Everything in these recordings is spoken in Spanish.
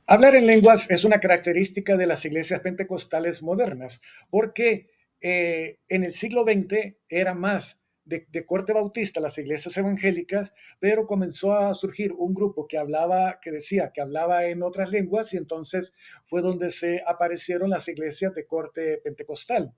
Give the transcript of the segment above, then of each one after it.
Hablar en lenguas es una característica de las iglesias pentecostales modernas, porque en el siglo XX era más de corte bautista las iglesias evangélicas, pero comenzó a surgir un grupo que hablaba, que decía que hablaba en otras lenguas, y entonces fue donde se aparecieron las iglesias de corte pentecostal.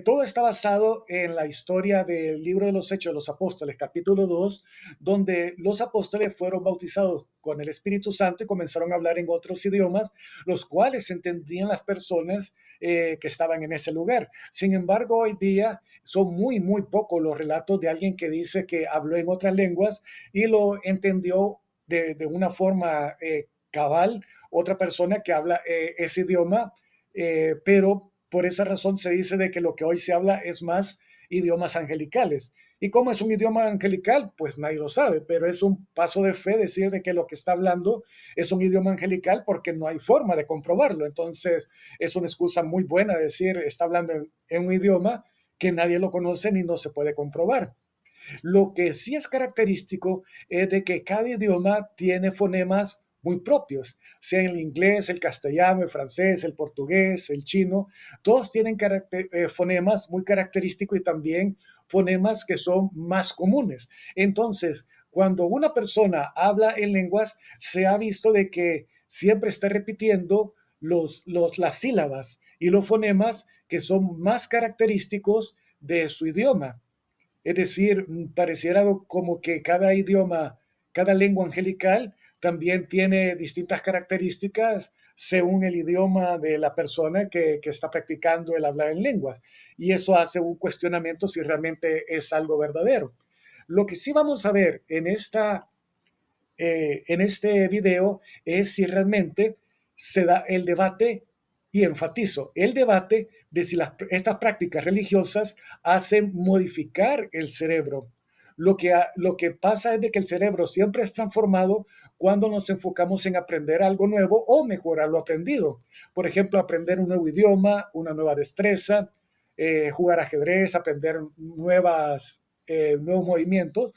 Todo está basado en la historia del libro de los Hechos de los Apóstoles, capítulo 2, donde los apóstoles fueron bautizados con el Espíritu Santo y comenzaron a hablar en otros idiomas, los cuales entendían las personas que estaban en ese lugar. Sin embargo, hoy día son muy pocos los relatos de alguien que dice que habló en otras lenguas y lo entendió de una forma cabal, otra persona que habla ese idioma, pero por esa razón se dice de que lo que hoy se habla es más idiomas angelicales. ¿Y cómo es un idioma angelical? Pues nadie lo sabe, pero es un paso de fe decir de que lo que está hablando es un idioma angelical porque no hay forma de comprobarlo. Entonces es una excusa muy buena decir está hablando en un idioma que nadie lo conoce ni no se puede comprobar. Lo que sí es característico es de que cada idioma tiene fonemas muy propios, sea el inglés, el castellano, el francés, el portugués, el chino, todos tienen fonemas muy característicos y también fonemas que son más comunes. Entonces, cuando una persona habla en lenguas, se ha visto de que siempre está repitiendo las sílabas y los fonemas que son más característicos de su idioma. Es decir, pareciera como que cada idioma, cada lengua angelical también tiene distintas características según el idioma de la persona que está practicando el hablar en lenguas. Y eso hace un cuestionamiento si realmente es algo verdadero. Lo que sí vamos a ver en este video es si realmente se da el debate, y enfatizo, el debate de si estas prácticas religiosas hacen modificar el cerebro. Lo que pasa es de que el cerebro siempre es transformado cuando nos enfocamos en aprender algo nuevo o mejorar lo aprendido. Por ejemplo, aprender un nuevo idioma, una nueva destreza, jugar ajedrez, aprender nuevos movimientos,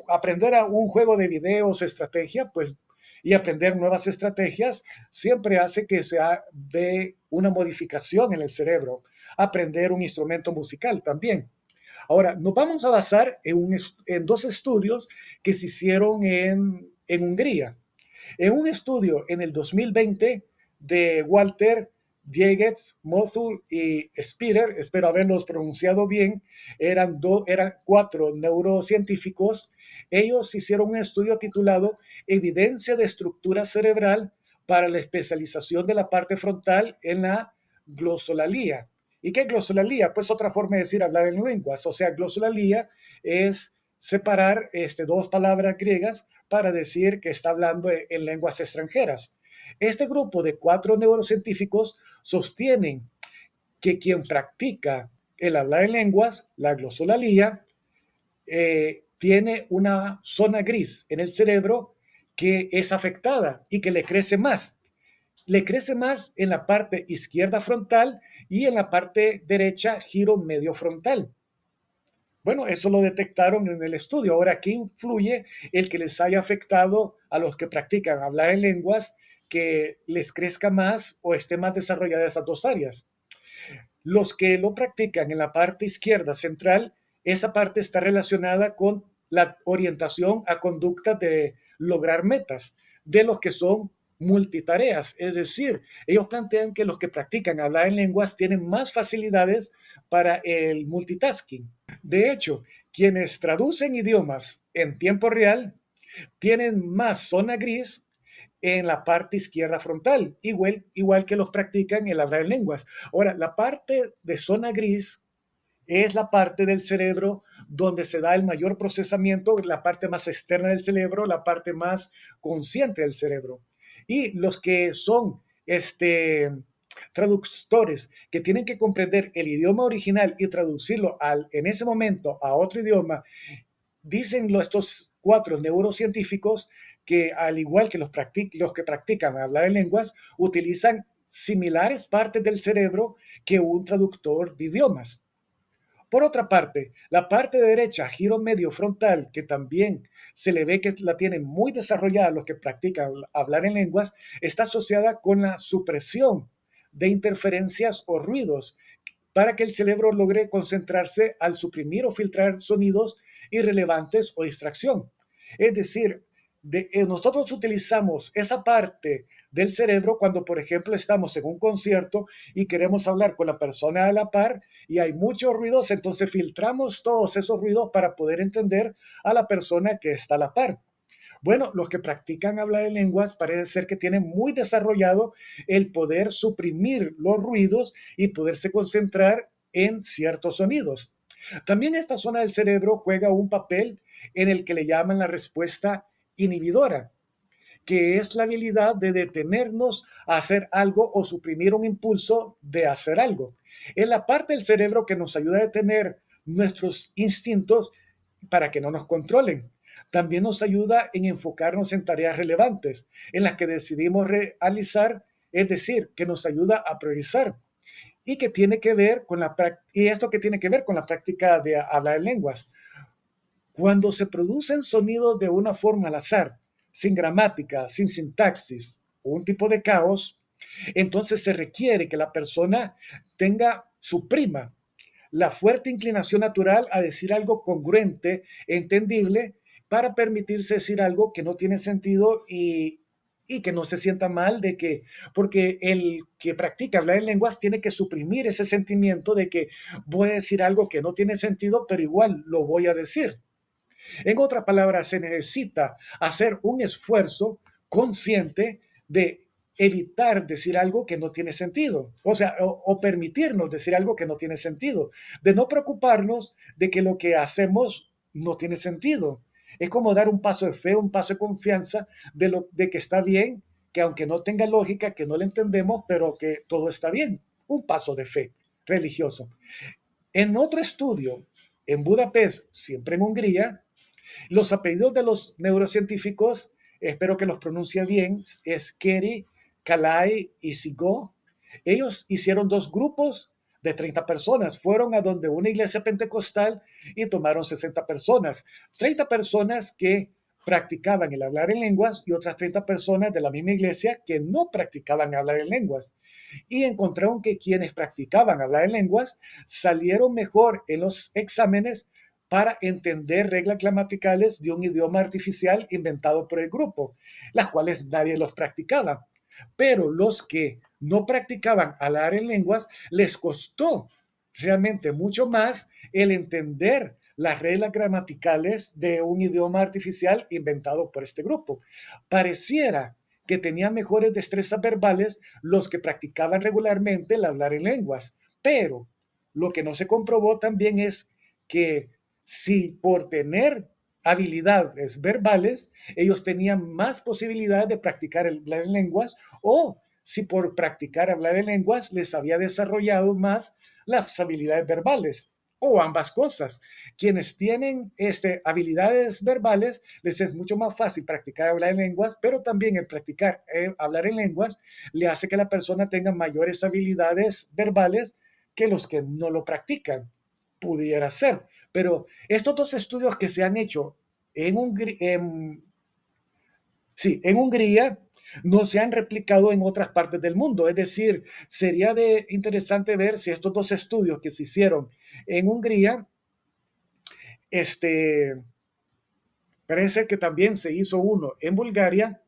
aprender a un juego de videos, estrategia, pues, y aprender nuevas estrategias siempre hace que sea de una modificación en el cerebro. Aprender un instrumento musical también. Ahora, nos vamos a basar en dos estudios que se hicieron en Hungría. En un estudio en el 2020 de Walter Diegetz, Mothur y Spitter, espero haberlos pronunciado bien, eran cuatro neurocientíficos. Ellos hicieron un estudio titulado Evidencia de estructura cerebral para la especialización de la parte frontal en la glosolalia. ¿Y qué es glosolalia? Pues otra forma de decir hablar en lenguas. O sea, glosolalia es separar dos palabras griegas para decir que está hablando en lenguas extranjeras. Este grupo de cuatro neurocientíficos sostienen que quien practica el hablar en lenguas, la glosolalia, tiene una zona gris en el cerebro que es afectada y que le crece más. Le crece más en la parte izquierda frontal y en la parte derecha giro medio frontal. Bueno, eso lo detectaron en el estudio. Ahora, ¿qué influye el que les haya afectado a los que practican hablar en lenguas, que les crezca más o esté más desarrollada esas dos áreas? Los que lo practican en la parte izquierda central, esa parte está relacionada con la orientación a conductas de lograr metas, de los que son multitareas. Es decir, ellos plantean que los que practican hablar en lenguas tienen más facilidades para el multitasking. De hecho, quienes traducen idiomas en tiempo real tienen más zona gris en la parte izquierda frontal, igual que los practican el hablar lenguas. Ahora, la parte de zona gris es la parte del cerebro donde se da el mayor procesamiento, la parte más externa del cerebro, la parte más consciente del cerebro. Y los que son traductores que tienen que comprender el idioma original y traducirlo en ese momento a otro idioma, dicen estos cuatro neurocientíficos que al igual que los que practican hablar en lenguas, utilizan similares partes del cerebro que un traductor de idiomas. Por otra parte, la parte derecha, giro medio frontal, que también se le ve que la tienen muy desarrollada los que practican hablar en lenguas, está asociada con la supresión de interferencias o ruidos para que el cerebro logre concentrarse al suprimir o filtrar sonidos irrelevantes o distracción. Es decir, nosotros utilizamos esa parte del cerebro cuando, por ejemplo, estamos en un concierto y queremos hablar con la persona a la par y hay muchos ruidos, entonces filtramos todos esos ruidos para poder entender a la persona que está a la par. Bueno, los que practican hablar en lenguas parece ser que tienen muy desarrollado el poder suprimir los ruidos y poderse concentrar en ciertos sonidos. También esta zona del cerebro juega un papel en el que le llaman la respuesta inhibidora, que es la habilidad de detenernos a hacer algo o suprimir un impulso de hacer algo. Es la parte del cerebro que nos ayuda a detener nuestros instintos para que no nos controlen. También nos ayuda en enfocarnos en tareas relevantes, en las que decidimos realizar, es decir, que nos ayuda a priorizar y que tiene que ver con y esto que tiene que ver con la práctica de hablar en lenguas. Cuando se producen sonidos de una forma al azar, sin gramática, sin sintaxis o un tipo de caos, entonces se requiere que la persona suprima la fuerte inclinación natural a decir algo congruente, entendible, para permitirse decir algo que no tiene sentido y que no se sienta mal porque el que practica hablar en lenguas tiene que suprimir ese sentimiento de que voy a decir algo que no tiene sentido, pero igual lo voy a decir. En otras palabras, se necesita hacer un esfuerzo consciente de evitar decir algo que no tiene sentido, o permitirnos decir algo que no tiene sentido, de no preocuparnos de que lo que hacemos no tiene sentido. Es como dar un paso de fe, un paso de confianza de que está bien, que aunque no tenga lógica, que no lo entendemos, pero que todo está bien. Un paso de fe religioso. En otro estudio, en Budapest, siempre en Hungría, los apellidos de los neurocientíficos, espero que los pronuncie bien, es Keri, Kalai y Sigo. Ellos hicieron dos grupos de 30 personas. Fueron a donde una iglesia pentecostal y tomaron 60 personas. 30 personas que practicaban el hablar en lenguas y otras 30 personas de la misma iglesia que no practicaban hablar en lenguas. Y encontraron que quienes practicaban hablar en lenguas salieron mejor en los exámenes para entender reglas gramaticales de un idioma artificial inventado por el grupo, las cuales nadie los practicaba. Pero los que no practicaban hablar en lenguas les costó realmente mucho más el entender las reglas gramaticales de un idioma artificial inventado por este grupo. Pareciera que tenían mejores destrezas verbales los que practicaban regularmente el hablar en lenguas, pero lo que no se comprobó también es que si por tener habilidades verbales, ellos tenían más posibilidades de practicar hablar en lenguas, o si por practicar hablar en lenguas les había desarrollado más las habilidades verbales, o ambas cosas. Quienes tienen habilidades verbales, les es mucho más fácil practicar hablar en lenguas, pero también el practicar hablar en lenguas le hace que la persona tenga mayores habilidades verbales que los que no lo practican. Pudiera ser. Pero estos dos estudios que se han hecho en Hungría no se han replicado en otras partes del mundo. Es decir, sería interesante ver si estos dos estudios que se hicieron en Hungría, parece que también se hizo uno en Bulgaria.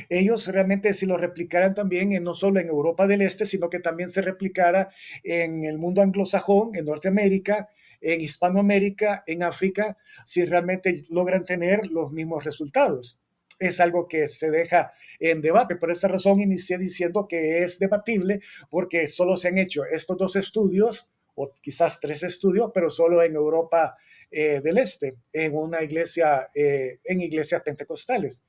Ellos realmente si lo replicaran también no solo en Europa del Este, sino que también se replicara en el mundo anglosajón, en Norteamérica, en Hispanoamérica, en África, si realmente logran tener los mismos resultados. Es algo que se deja en debate. Por esa razón inicié diciendo que es debatible porque solo se han hecho estos dos estudios, o quizás tres estudios, pero solo en Europa del Este, en una iglesia, en iglesias pentecostales.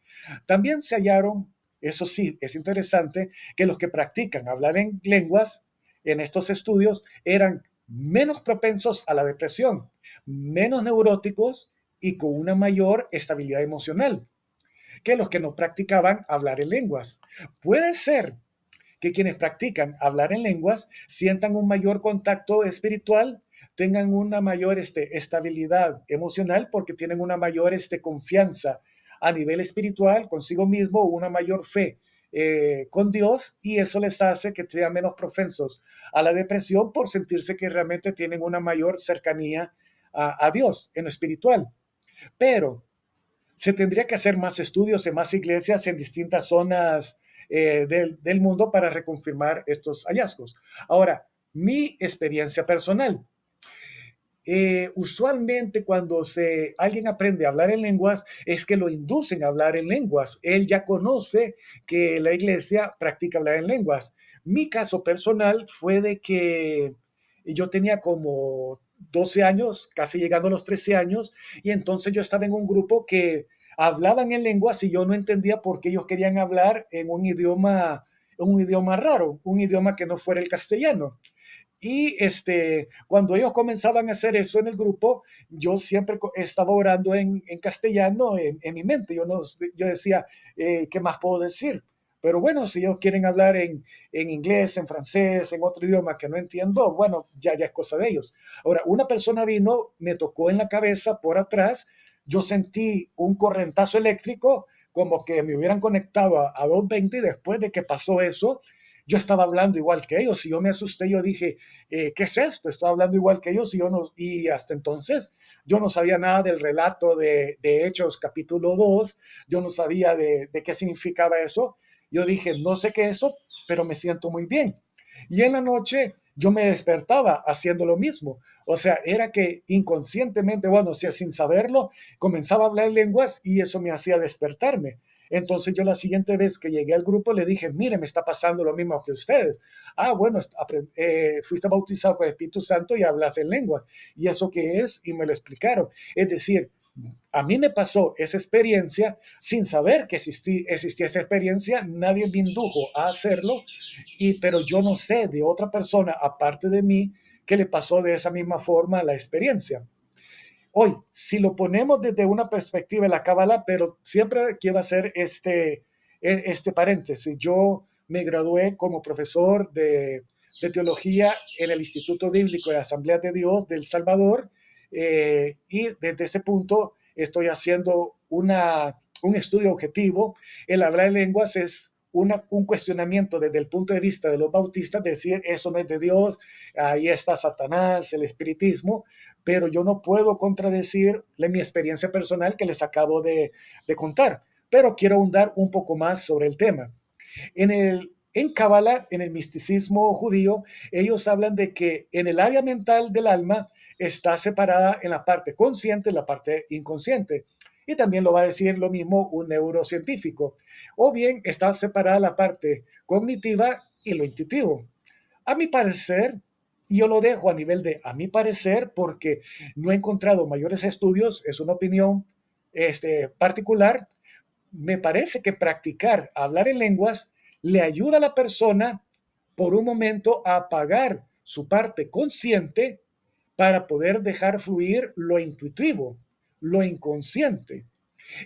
También se hallaron, eso sí, es interesante, que los que practican hablar en lenguas en estos estudios eran menos propensos a la depresión, menos neuróticos y con una mayor estabilidad emocional que los que no practicaban hablar en lenguas. Puede ser que quienes practican hablar en lenguas sientan un mayor contacto espiritual tengan una mayor estabilidad emocional porque tienen una mayor confianza a nivel espiritual consigo mismo, una mayor fe con Dios, y eso les hace que sean menos propensos a la depresión por sentirse que realmente tienen una mayor cercanía a Dios en lo espiritual. Pero se tendría que hacer más estudios en más iglesias en distintas zonas del mundo para reconfirmar estos hallazgos. Ahora, mi experiencia personal. Usualmente cuando alguien aprende a hablar en lenguas es que lo inducen a hablar en lenguas. Él ya conoce que la iglesia practica hablar en lenguas. Mi caso personal fue de que yo tenía como 12 años, casi llegando a los 13 años, y entonces yo estaba en un grupo que hablaban en lenguas y yo no entendía por qué ellos querían hablar en un idioma raro, un idioma que no fuera el castellano. Y cuando ellos comenzaban a hacer eso en el grupo, yo siempre estaba orando en castellano en mi mente. Yo decía, ¿qué más puedo decir? Pero bueno, si ellos quieren hablar en inglés, en francés, en otro idioma que no entiendo, bueno, ya es cosa de ellos. Ahora, una persona vino, me tocó en la cabeza por atrás, yo sentí un correntazo eléctrico, como que me hubieran conectado a 220, y después de que pasó eso, yo estaba hablando igual que ellos y yo me asusté. Yo dije, ¿qué es esto? Estoy hablando igual que ellos, y hasta entonces yo no sabía nada del relato de Hechos capítulo 2. Yo no sabía de qué significaba eso. Yo dije, no sé qué es eso, pero me siento muy bien. Y en la noche yo me despertaba haciendo lo mismo. O sea, era que inconscientemente, bueno, o sea, sin saberlo, comenzaba a hablar lenguas y eso me hacía despertarme. Entonces yo la siguiente vez que llegué al grupo le dije, mire, me está pasando lo mismo que ustedes. Ah, bueno, fuiste bautizado con el Espíritu Santo y hablas en lenguas. ¿Y eso qué es? Y me lo explicaron. Es decir, a mí me pasó esa experiencia sin saber que existía esa experiencia, nadie me indujo a hacerlo, pero yo no sé de otra persona aparte de mí que le pasó de esa misma forma la experiencia. Hoy, si lo ponemos desde una perspectiva de la Cábala, pero siempre quiero hacer este paréntesis. Yo me gradué como profesor de teología en el Instituto Bíblico de Asamblea de Dios de El Salvador, y desde ese punto estoy haciendo un estudio objetivo. El hablar de lenguas es un cuestionamiento desde el punto de vista de los bautistas, decir, eso no es de Dios, ahí está Satanás, el espiritismo, pero yo no puedo contradecir mi experiencia personal que les acabo de contar, pero quiero ahondar un poco más sobre el tema. En Kabbalah, en el misticismo judío, ellos hablan de que en el área mental del alma está separada en la parte consciente y la parte inconsciente. Y también lo va a decir lo mismo un neurocientífico. O bien está separada la parte cognitiva y lo intuitivo. A mi parecer, y yo lo dejo a nivel de a mi parecer porque no he encontrado mayores estudios, es una opinión particular. Me parece que practicar hablar en lenguas le ayuda a la persona por un momento a apagar su parte consciente para poder dejar fluir lo intuitivo, lo inconsciente.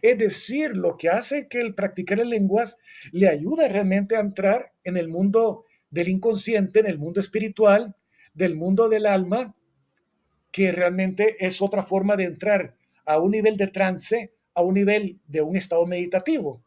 Es decir, lo que hace que el practicar en lenguas le ayuda realmente a entrar en el mundo del inconsciente, en el mundo espiritual, del mundo del alma, que realmente es otra forma de entrar a un nivel de trance, a un nivel de un estado meditativo.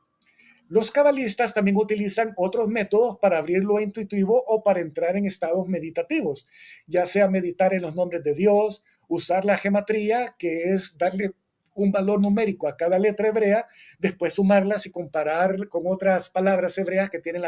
Los cabalistas también utilizan otros métodos para abrir lo intuitivo o para entrar en estados meditativos, ya sea meditar en los nombres de Dios, usar la gematría, que es darle un valor numérico a cada letra hebrea, después sumarlas y comparar con otras palabras hebreas que tienen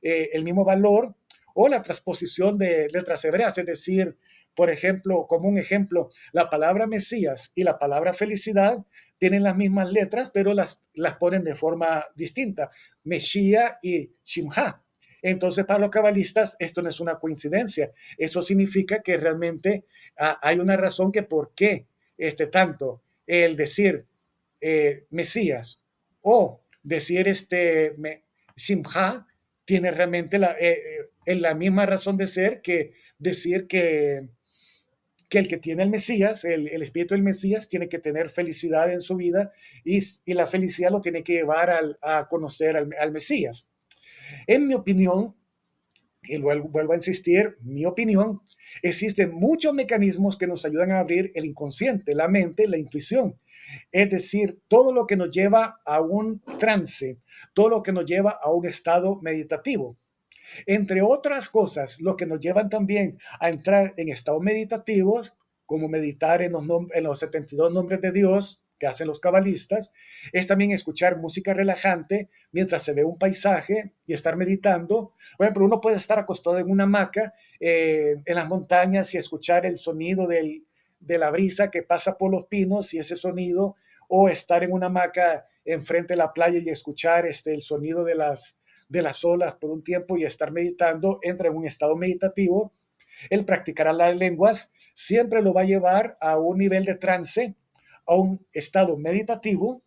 el mismo valor, o la transposición de letras hebreas, es decir, por ejemplo, como un ejemplo, la palabra Mesías y la palabra felicidad tienen las mismas letras, pero las ponen de forma distinta, Meshia y Shimha. Entonces, para los cabalistas, esto no es una coincidencia. Eso significa que realmente hay una razón que por qué tanto el decir Mesías o decir Shimha tiene realmente la misma razón de ser que decir que el que tiene el Mesías, el espíritu del Mesías, tiene que tener felicidad en su vida, y la felicidad lo tiene que llevar a conocer al Mesías. En mi opinión, y luego vuelvo a insistir, mi opinión, existen muchos mecanismos que nos ayudan a abrir el inconsciente, la mente, la intuición. Es decir, todo lo que nos lleva a un trance, todo lo que nos lleva a un estado meditativo. Entre otras cosas, lo que nos llevan también a entrar en estados meditativos, como meditar en los 72 nombres de Dios que hacen los cabalistas, es también escuchar música relajante mientras se ve un paisaje y estar meditando. Por ejemplo, uno puede estar acostado en una hamaca en las montañas y escuchar el sonido de la brisa que pasa por los pinos y ese sonido, o estar en una hamaca enfrente de la playa y escuchar el sonido de las olas por un tiempo y estar meditando, entra en un estado meditativo. El practicar las lenguas siempre lo va a llevar a un nivel de trance, a un estado meditativo.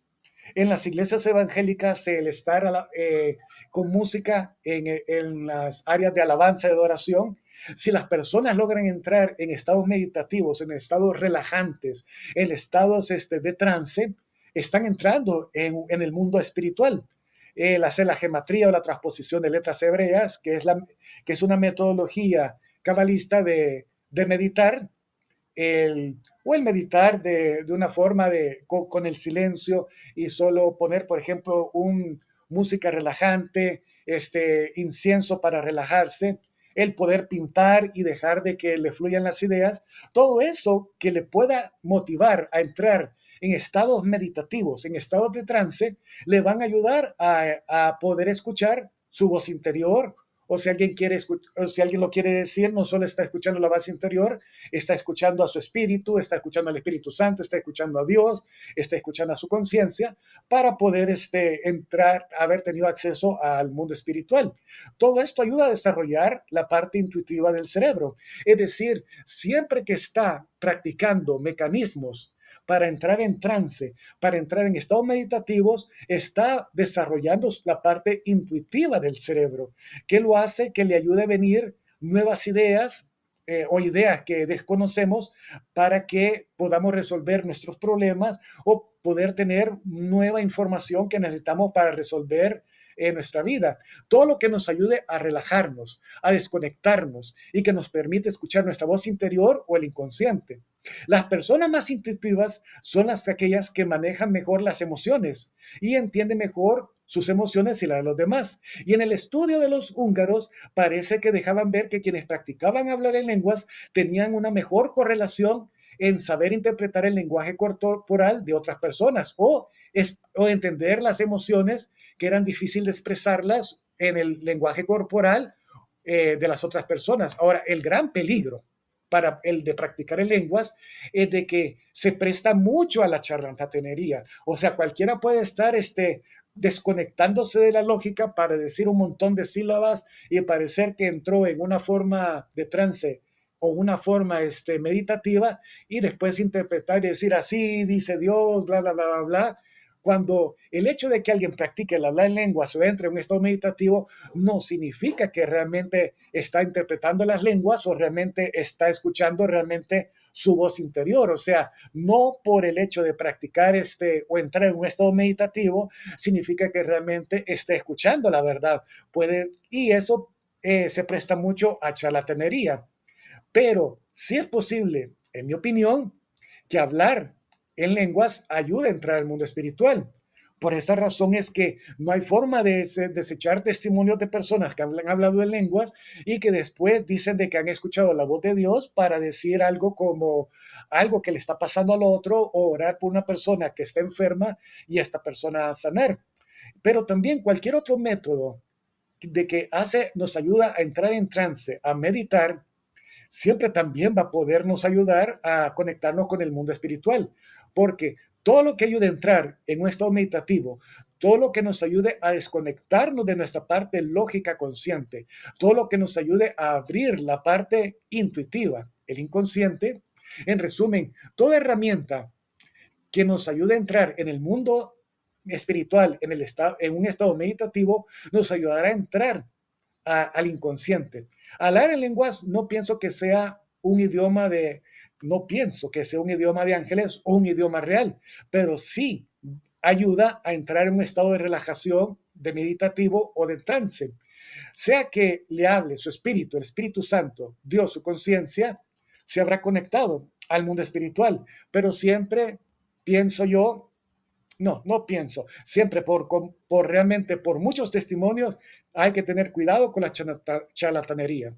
En las iglesias evangélicas, el estar con música en las áreas de alabanza y adoración, si las personas logran entrar en estados meditativos, en estados relajantes, en estados de trance, están entrando en el mundo espiritual. Hacer la gematría o la transposición de letras hebreas, que es una metodología cabalista de meditar, o el meditar de una forma con el silencio y solo poner, por ejemplo, música relajante, incienso para relajarse, el poder pintar y dejar de que le fluyan las ideas, todo eso que le pueda motivar a entrar en estados meditativos, en estados de trance, le van a ayudar a poder escuchar su voz interior, o si alguien o si alguien lo quiere decir, no solo está escuchando la voz interior, está escuchando a su espíritu, está escuchando al Espíritu Santo, está escuchando a Dios, está escuchando a su conciencia para poder entrar, haber tenido acceso al mundo espiritual. Todo esto ayuda a desarrollar la parte intuitiva del cerebro. Es decir, siempre que está practicando mecanismos para entrar en trance, para entrar en estados meditativos, está desarrollando la parte intuitiva del cerebro, que lo hace que le ayude a venir nuevas ideas o ideas que desconocemos para que podamos resolver nuestros problemas o poder tener nueva información que necesitamos para resolver nuestra vida. Todo lo que nos ayude a relajarnos, a desconectarnos y que nos permite escuchar nuestra voz interior o el inconsciente. Las personas más intuitivas son aquellas que manejan mejor las emociones y entienden mejor sus emociones y las de los demás. Y en el estudio de los húngaros parece que dejaban ver que quienes practicaban hablar en lenguas tenían una mejor correlación en saber interpretar el lenguaje corporal de otras personas o entender las emociones que eran difíciles de expresarlas en el lenguaje corporal de las otras personas. Ahora, el gran peligro para el de practicar en lenguas es de que se presta mucho a la charlatanería. O sea, cualquiera puede estar desconectándose de la lógica para decir un montón de sílabas y parecer que entró en una forma de trance o una forma meditativa y después interpretar y decir así dice Dios, bla, bla, bla, bla, bla, cuando el hecho de que alguien practique el hablar en lenguas o entre en un estado meditativo no significa que realmente está interpretando las lenguas o realmente está escuchando realmente su voz interior. O sea, no por el hecho de practicar o entrar en un estado meditativo significa que realmente esté escuchando la verdad. Y eso se presta mucho a charlatanería. Pero sí es posible, en mi opinión, que hablar en lenguas ayuda a entrar al mundo espiritual. Por esa razón es que no hay forma de desechar testimonios de personas que han hablado en lenguas y que después dicen de que han escuchado la voz de Dios para decir algo como algo que le está pasando al otro o orar por una persona que está enferma y a esta persona a sanar. Pero también cualquier otro método de que nos ayuda a entrar en trance, a meditar, siempre también va a podernos ayudar a conectarnos con el mundo espiritual, porque todo lo que ayude a entrar en un estado meditativo, todo lo que nos ayude a desconectarnos de nuestra parte lógica consciente, todo lo que nos ayude a abrir la parte intuitiva, el inconsciente, en resumen, toda herramienta que nos ayude a entrar en el mundo espiritual, en un estado meditativo, nos ayudará a entrar al inconsciente. Hablar en lenguas no pienso que sea un idioma no pienso que sea un idioma de ángeles o un idioma real, pero sí ayuda a entrar en un estado de relajación, de meditativo o de trance. Sea que le hable su espíritu, el Espíritu Santo, Dios, su conciencia, se habrá conectado al mundo espiritual. Pero siempre pienso yo, no pienso, siempre realmente por muchos testimonios hay que tener cuidado con la charlatanería.